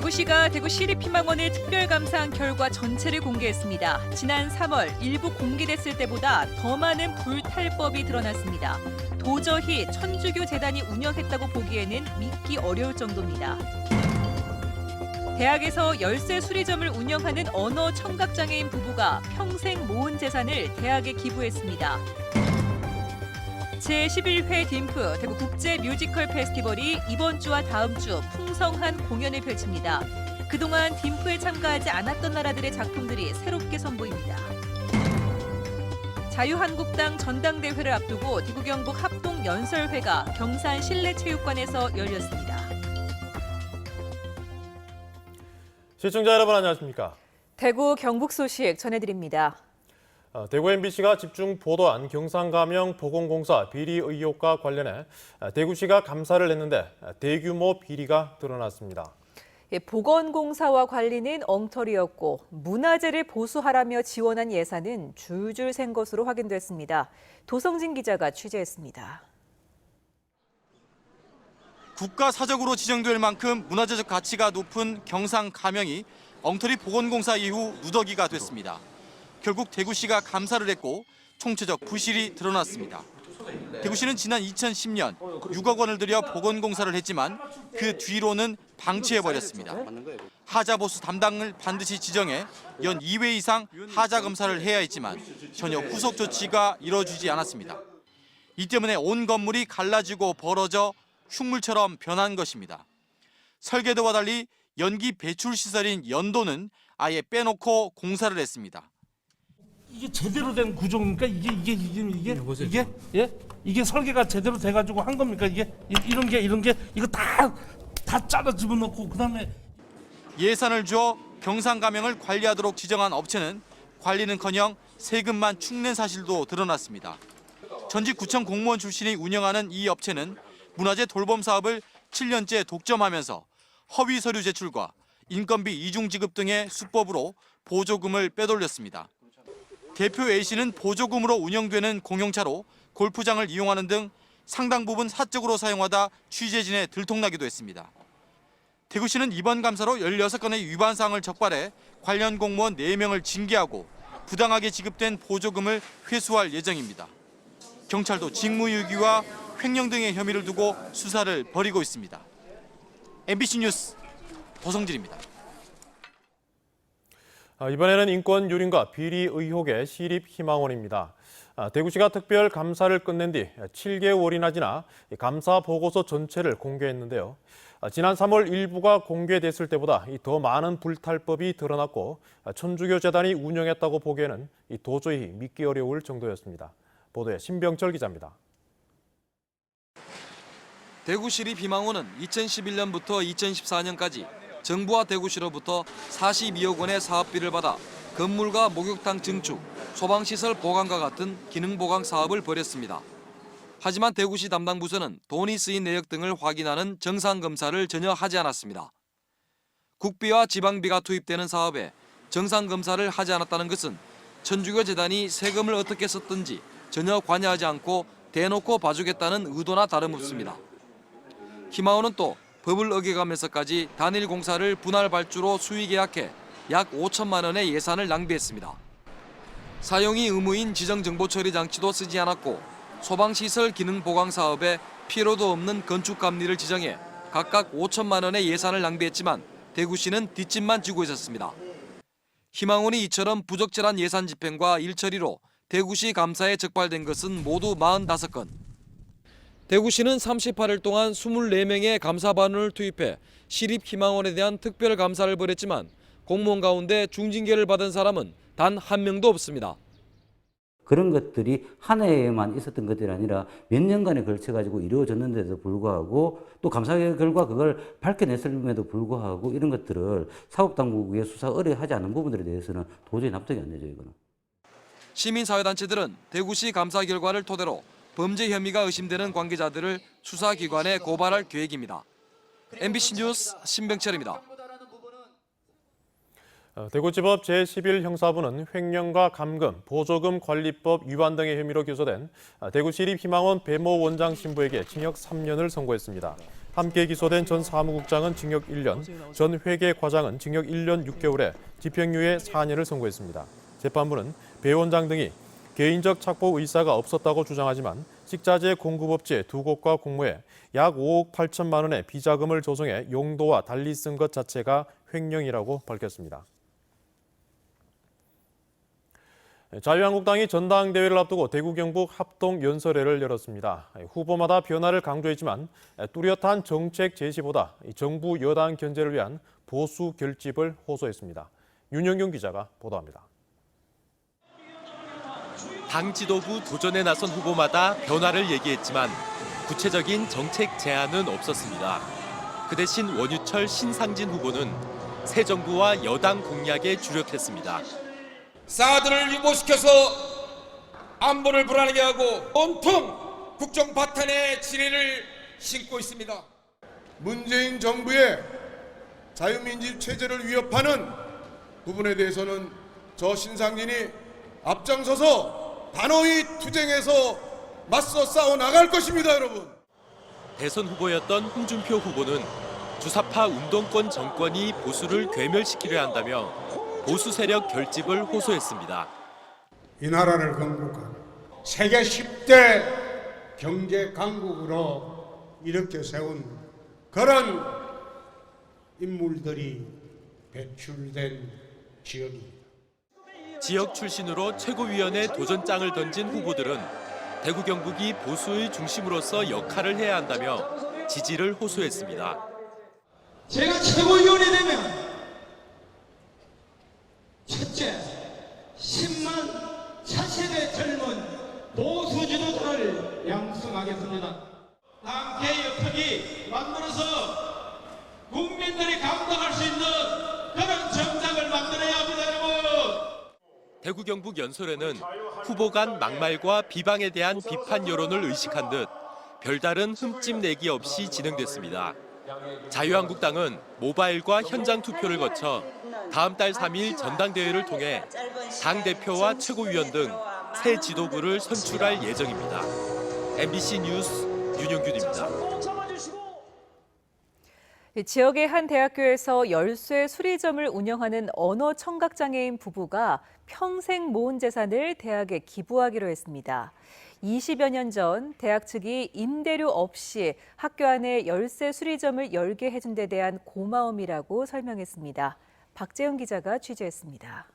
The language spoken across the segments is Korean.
대구시가 대구시립희망원을 특별감사한 결과 전체를 공개했습니다. 지난 3월 일부 공개됐을 때보다 더 많은 불탈법이 드러났습니다. 도저히 천주교 재단이 운영했다고 보기에는 믿기 어려울 정도입니다. 대학에서 열쇠 수리점을 운영하는 언어 청각장애인 부부가 평생 모은 재산을 대학에 기부했습니다. 제11회 딤프 대구 국제 뮤지컬 페스티벌이 이번 주와 다음 주 풍성한 공연을 펼칩니다. 그동안 딤프에 참가하지 않았던 나라들의 작품들이 새롭게 선보입니다. 자유한국당 전당대회를 앞두고 대구 경북 합동연설회가 경산 실내체육관에서 열렸습니다. 시청자 여러분 안녕하십니까? 대구 경북 소식 전해드립니다. 대구 MBC가 집중 보도한 경상감염 보건공사 비리 의혹과 관련해 대구시가 감사를 했는데 대규모 비리가 드러났습니다. 보건공사와 관리는 엉터리였고 문화재를 보수하라며 지원한 예산은 줄줄 샌 것으로 확인됐습니다. 도성진 기자가 취재했습니다. 국가사적으로 지정될 만큼 문화재적 가치가 높은 경상감영이 엉터리 보건공사 이후 누더기가 됐습니다. 결국 대구시가 감사를 했고 총체적 부실이 드러났습니다. 대구시는 지난 2010년 6억 원을 들여 보건공사를 했지만 그 뒤로는 방치해버렸습니다. 하자보수 담당을 반드시 지정해 연 2회 이상 하자검사를 해야 했지만 전혀 후속 조치가 이뤄지지 않았습니다. 이 때문에 온 건물이 갈라지고 벌어져 흉물처럼 변한 것입니다. 설계도와 달리 연기 배출 시설인 연도는 아예 빼놓고 공사를 했습니다. 이게 제대로 된 구조입니까? 이게 설계가 제대로 돼가지고 한 겁니까? 이게 이런 게 이거 다 짜다 집어넣고 그다음에 예산을 줘 경상감영을 관리하도록 지정한 업체는 관리는커녕 세금만 축낸 사실도 드러났습니다. 전직 구청 공무원 출신이 운영하는 이 업체는 문화재 돌봄 사업을 7년째 독점하면서 허위 서류 제출과 인건비 이중 지급 등의 수법으로 보조금을 빼돌렸습니다. 대표 A씨는 보조금으로 운영되는 공용차로 골프장을 이용하는 등 상당 부분 사적으로 사용하다 취재진에 들통나기도 했습니다. 대구시는 이번 감사로 16건의 위반 사항을 적발해 관련 공무원 4명을 징계하고 부당하게 지급된 보조금을 회수할 예정입니다. 경찰도 직무유기와 횡령 등의 혐의를 두고 수사를 벌이고 있습니다. MBC 뉴스 도성진입니다. 이번에는 인권 유린과 비리 의혹의 시립희망원입니다. 대구시가 특별 감사를 끝낸 뒤 7개월이나 지나 감사 보고서 전체를 공개했는데요. 지난 3월 일부가 공개됐을 때보다 더 많은 불탈법이 드러났고 천주교 재단이 운영했다고 보기에는 도저히 믿기 어려울 정도였습니다. 보도에 신병철 기자입니다. 대구시립희망원은 2011년부터 2014년까지 정부와 대구시로부터 42억 원의 사업비를 받아 건물과 목욕탕 증축, 소방시설 보강과 같은 기능보강 사업을 벌였습니다. 하지만 대구시 담당 부서는 돈이 쓰인 내역 등을 확인하는 정상검사를 전혀 하지 않았습니다. 국비와 지방비가 투입되는 사업에 정상검사를 하지 않았다는 것은 천주교 재단이 세금을 어떻게 썼든지 전혀 관여하지 않고 대놓고 봐주겠다는 의도나 다름없습니다. 희망원은 또 법을 어겨가면서까지 단일 공사를 분할 발주로 수의 계약해 약 5천만 원의 예산을 낭비했습니다. 사용이 의무인 지정정보처리 장치도 쓰지 않았고 소방시설 기능 보강 사업에 필요도 없는 건축감리를 지정해 각각 5천만 원의 예산을 낭비했지만 대구시는 뒷짐만 지고 있었습니다. 희망원이 이처럼 부적절한 예산 집행과 일처리로 대구시 감사에 적발된 것은 모두 45건. 대구시는 38일 동안 24명의 감사반원을 투입해 시립희망원에 대한 특별 감사를 벌였지만 공무원 가운데 중징계를 받은 사람은 단 한 명도 없습니다. 그런 것들이 한 해에만 있었던 것들이 아니라 몇 년간에 걸쳐가지고 이루어졌는데도 불구하고 또 감사 결과 그걸 밝혀냈음에도 불구하고 이런 것들을 사법당국의 수사 의뢰하지 않은 부분들에 대해서는 도저히 납득이 안 되죠, 이거는. 시민사회단체들은 대구시 감사 결과를 토대로 범죄 혐의가 의심되는 관계자들을 수사기관에 고발할 계획입니다. MBC 뉴스 신병철입니다. 대구지법 제11형사부는 횡령과 감금, 보조금 관리법 위반 등의 혐의로 기소된 대구시립희망원 배모 원장 신부에게 징역 3년을 선고했습니다. 함께 기소된 전 사무국장은 징역 1년, 전 회계과장은 징역 1년 6개월에 집행유예 4년을 선고했습니다. 재판부는 배 원장 등이 개인적 착보 의사가 없었다고 주장하지만 식자재 공급업체 2곳과 공모해 약 5억 8천만 원의 비자금을 조성해 용도와 달리 쓴 것 자체가 횡령이라고 밝혔습니다. 자유한국당이 전당대회를 앞두고 대구 경북 합동 연설회를 열었습니다. 후보마다 변화를 강조했지만 뚜렷한 정책 제시보다 정부 여당 견제를 위한 보수 결집을 호소했습니다. 윤영경 기자가 보도합니다. 당 지도부 도전에 나선 후보마다 변화를 얘기했지만 구체적인 정책 제안은 없었습니다. 그 대신 원유철 신상진 후보는 새 정부와 여당 공약에 주력했습니다. 사드를 유보시켜서 안보를 불안하게 하고 온통 국정 바탕에 지뢰를 신고 있습니다. 문재인 정부의 자유민주 체제를 위협하는 부분에 대해서는 저 신상진이 앞장서서 단호히 투쟁해서 맞서 싸워 나갈 것입니다, 여러분. 대선 후보였던 홍준표 후보는 주사파 운동권 정권이 보수를 괴멸시키려 한다며 보수 세력 결집을 호소했습니다. 이 나라를 건국한 세계 10대 경제 강국으로 이렇게 세운 그런 인물들이 배출된 지역입니다. 지역 출신으로 최고위원회 도전장을 던진 후보들은 대구 경북이 보수의 중심으로서 역할을 해야 한다며 지지를 호소했습니다. 제가 최고위원이 되면 첫째, 10만 차세대 젊은 보수 지도자를 양성하겠습니다. 당 개혁특위 만들어서 국민들이 감당할 수 있는 그런 정상을 만들어야 합니다, 여러분. 대구 경북 연설회는 후보 간 막말과 비방에 대한 비판 여론을 의식한 듯 별다른 흠집 내기 없이 진행됐습니다. 자유한국당은 모바일과 현장 투표를 거쳐 다음 달 3일 전당대회를 통해 당대표와 최고위원 등 새 지도부를 선출할 예정입니다. MBC 뉴스 윤영균입니다. 지역의 한 대학교에서 열쇠 수리점을 운영하는 언어 청각장애인 부부가 평생 모은 재산을 대학에 기부하기로 했습니다. 20여 년 전 대학 측이 임대료 없이 학교 안에 열쇠 수리점을 열게 해준 데 대한 고마움이라고 설명했습니다. 박재영 기자가 취재했습니다.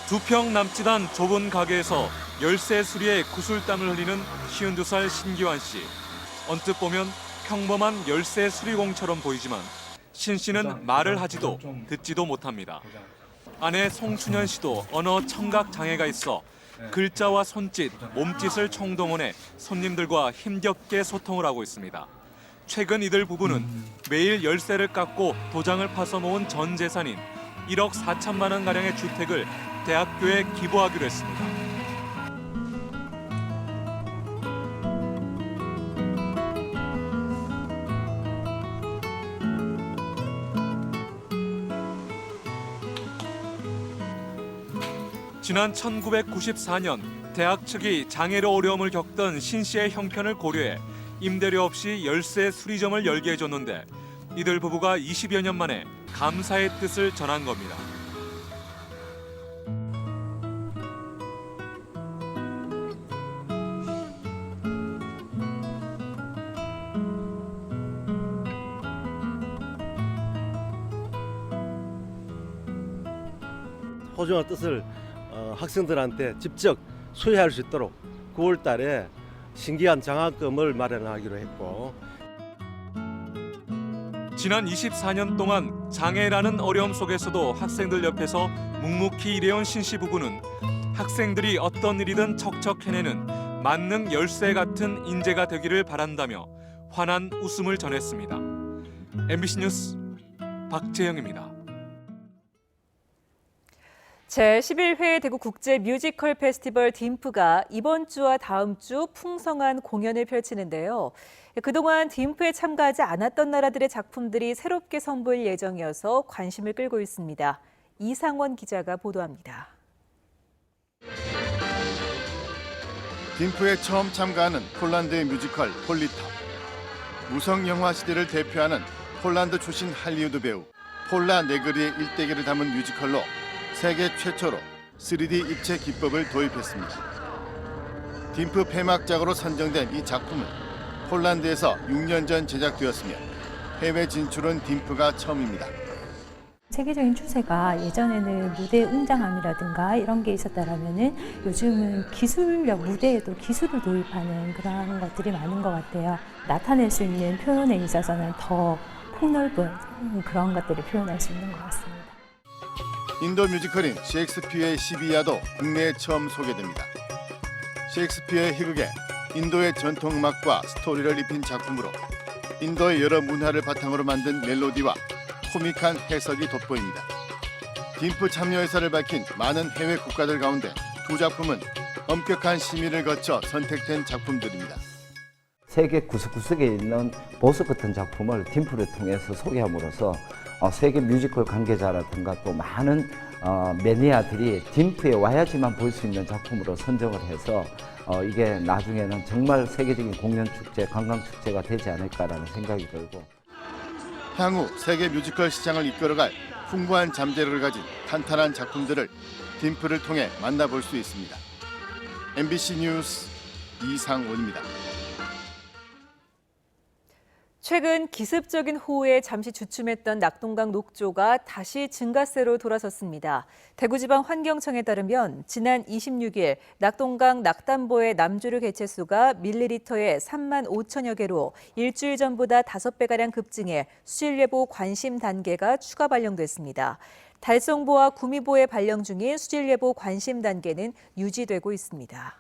2평 남짓한 좁은 가게에서 열쇠 수리에 구슬땀을 흘리는 52살 신기환 씨. 언뜻 보면 평범한 열쇠 수리공처럼 보이지만 신 씨는 말을 하지도 듣지도 못합니다. 아내 송춘현 씨도 언어 청각 장애가 있어 글자와 손짓, 몸짓을 총동원해 손님들과 힘겹게 소통을 하고 있습니다. 최근 이들 부부는 매일 열쇠를 깎고 도장을 파서 모은 전 재산인 1억 4천만 원가량의 주택을 대학교에 기부하기로 했습니다. 지난 1994년 대학 측이 장애로 어려움을 겪던 신 씨의 형편을 고려해 임대료 없이 열쇠 수리점을 열게 해줬는데 이들 부부가 20여 년 만에 감사의 뜻을 전한 겁니다. 소중한 뜻을 학생들한테 직접 수여할 수 있도록 9월 달에 신기한 장학금을 마련하기로 했고 지난 24년 동안 장애라는 어려움 속에서도 학생들 옆에서 묵묵히 일해온 신씨 부부는 학생들이 어떤 일이든 척척 해내는 만능 열쇠 같은 인재가 되기를 바란다며 환한 웃음을 전했습니다. MBC 뉴스 박재영입니다. 제11회 대구 국제 뮤지컬 페스티벌 딤프가 이번 주와 다음 주 풍성한 공연을 펼치는데요. 그동안 딤프에 참가하지 않았던 나라들의 작품들이 새롭게 선보일 예정이어서 관심을 끌고 있습니다. 이상원 기자가 보도합니다. 딤프에 처음 참가하는 폴란드의 뮤지컬 폴리타. 무성 영화 시대를 대표하는 폴란드 출신 할리우드 배우 폴라 네그리의 일대기를 담은 뮤지컬로 세계 최초로 3D 입체 기법을 도입했습니다. 딤프 폐막작으로 선정된 이 작품은 폴란드에서 6년 전 제작되었으며 해외 진출은 딤프가 처음입니다. 세계적인 추세가 예전에는 무대 웅장함이라든가 이런 게 있었다라면은 요즘은 기술력 무대에도 기술을 도입하는 그런 것들이 많은 것 같아요. 나타낼 수 있는 표현에 있어서는 더 폭넓은 그런 것들을 표현할 수 있는 것 같습니다. 인도 뮤지컬인 셰익스피어의 시비야도 국내에 처음 소개됩니다. 셰익스피어의 희극에 인도의 전통 음악과 스토리를 입힌 작품으로 인도의 여러 문화를 바탕으로 만든 멜로디와 코믹한 해석이 돋보입니다. 딤프 참여 의사를 밝힌 많은 해외 국가들 가운데 두 작품은 엄격한 심의를 거쳐 선택된 작품들입니다. 세계 구석구석에 있는 보석 같은 작품을 딤프를 통해서 소개함으로써 세계 뮤지컬 관계자라든가 또 많은 매니아들이 딤프에 와야지만 볼 수 있는 작품으로 선정을 해서 이게 나중에는 정말 세계적인 공연 축제, 관광 축제가 되지 않을까라는 생각이 들고 향후 세계 뮤지컬 시장을 이끌어갈 풍부한 잠재력을 가진 탄탄한 작품들을 딤프를 통해 만나볼 수 있습니다. MBC 뉴스 이상원입니다. 최근 기습적인 호우에 잠시 주춤했던 낙동강 녹조가 다시 증가세로 돌아섰습니다. 대구지방환경청에 따르면 지난 26일 낙동강 낙담보의 남주류 개체수가 밀리리터에 3만 5천여 개로 일주일 전보다 5배가량 급증해 수질예보 관심 단계가 추가 발령됐습니다. 달성보와 구미보에 발령 중인 수질예보 관심 단계는 유지되고 있습니다.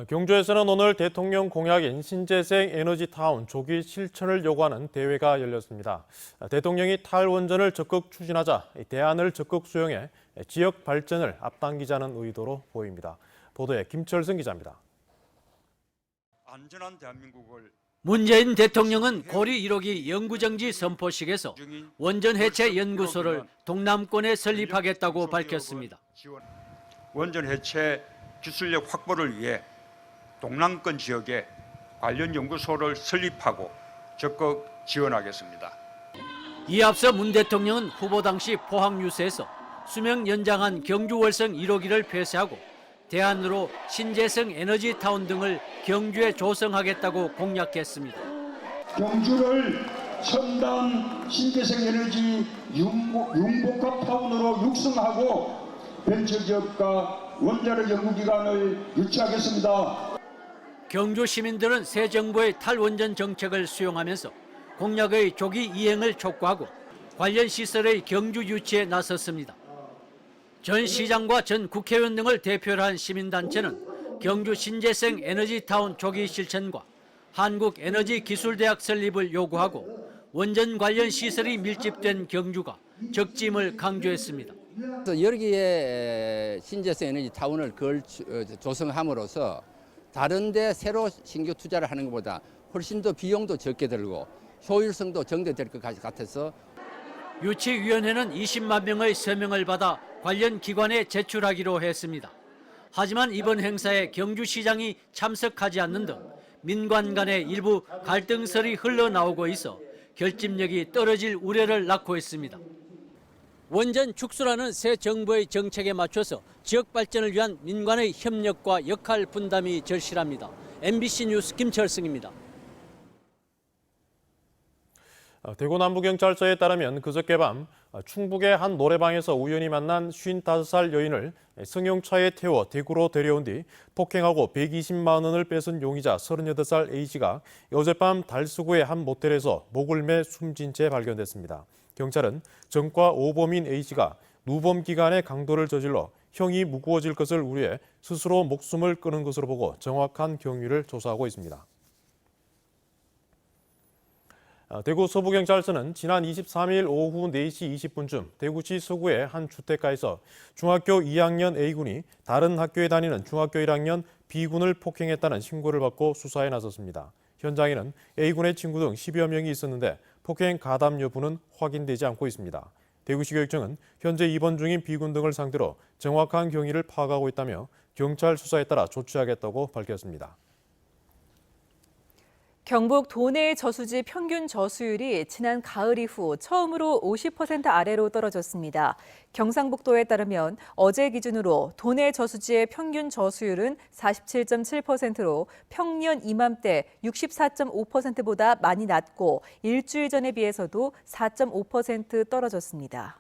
경주에서는 오늘 대통령 공약인 신재생 에너지타운 조기 실천을 요구하는 대회가 열렸습니다. 대통령이 탈원전을 적극 추진하자 대안을 적극 수용해 지역 발전을 앞당기자는 의도로 보입니다. 보도에 김철승 기자입니다. 안전한 대한민국을 문재인 대통령은 고리 1호기 영구정지 선포식에서 원전 해체 연구소를 동남권에 설립하겠다고 밝혔습니다. 원전 해체 기술력 확보를 위해 동남권 지역에 관련 연구소를 설립하고 적극 지원하겠습니다. 이에 앞서 문 대통령은 후보 당시 포항 유세에서 수명 연장한 경주 월성 1호기를 폐쇄하고 대안으로 신재생 에너지타운 등을 경주에 조성하겠다고 공약했습니다. 경주를 첨단 신재생 에너지 융복합타운으로 육성하고 벤처기업과 원자력 연구기관을 유치하겠습니다. 경주 시민들은 새 정부의 탈원전 정책을 수용하면서 공약의 조기 이행을 촉구하고 관련 시설의 경주 유치에 나섰습니다. 전 시장과 전 국회의원 등을 대표로 한 시민단체는 경주 신재생 에너지타운 조기 실천과 한국에너지기술대학 설립을 요구하고 원전 관련 시설이 밀집된 경주가 적짐을 강조했습니다. 여러 개의 신재생 에너지 타운을 조성함으로써 다른 데 새로 신규 투자를 하는 것보다 훨씬 더 비용도 적게 들고 효율성도 증대될 것 같아서 유치위원회는 20만 명의 서명을 받아 관련 기관에 제출하기로 했습니다. 하지만 이번 행사에 경주시장이 참석하지 않는 등 민관 간의 일부 갈등설이 흘러나오고 있어 결집력이 떨어질 우려를 낳고 있습니다. 원전 축소라는 새 정부의 정책에 맞춰서 지역 발전을 위한 민간의 협력과 역할 분담이 절실합니다. MBC 뉴스 김철승입니다. 대구 남부경찰서에 따르면 그저께 밤 충북의 한 노래방에서 우연히 만난 55살 여인을 승용차에 태워 대구로 데려온 뒤 폭행하고 120만 원을 뺏은 용의자 38살 A씨가 어젯밤 달수구의 한 모텔에서 목을 매 숨진 채 발견됐습니다. 경찰은 전과 5범인 A씨가 누범 기간에 강도를 저질러 형이 무거워질 것을 우려해 스스로 목숨을 끊은 것으로 보고 정확한 경위를 조사하고 있습니다. 대구 서부경찰서는 지난 23일 오후 4시 20분쯤 대구시 서구의 한 주택가에서 중학교 2학년 A군이 다른 학교에 다니는 중학교 1학년 B군을 폭행했다는 신고를 받고 수사에 나섰습니다. 현장에는 A군의 친구 등 10여 명이 있었는데 폭행 가담 여부는 확인되지 않고 있습니다. 대구시 교육청은 현재 입원 중인 B군 등을 상대로 정확한 경위를 파악하고 있다며 경찰 수사에 따라 조치하겠다고 밝혔습니다. 경북 도내 저수지 평균 저수율이 지난 가을 이후 처음으로 50% 아래로 떨어졌습니다. 경상북도에 따르면 어제 기준으로 도내 저수지의 평균 저수율은 47.7%로 평년 이맘때 64.5%보다 많이 낮고 일주일 전에 비해서도 4.5% 떨어졌습니다.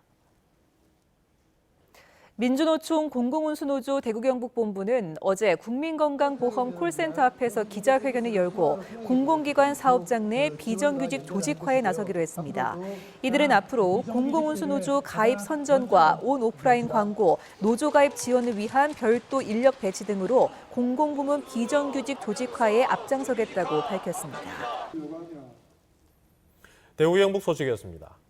민주노총 공공운수노조 대구경북본부는 어제 국민건강보험 콜센터 앞에서 기자회견을 열고 공공기관 사업장 내 비정규직 조직화에 나서기로 했습니다. 이들은 앞으로 공공운수노조 가입 선전과 온 오프라인 광고, 노조 가입 지원을 위한 별도 인력 배치 등으로 공공부문 비정규직 조직화에 앞장서겠다고 밝혔습니다. 대구 경북 소식이었습니다.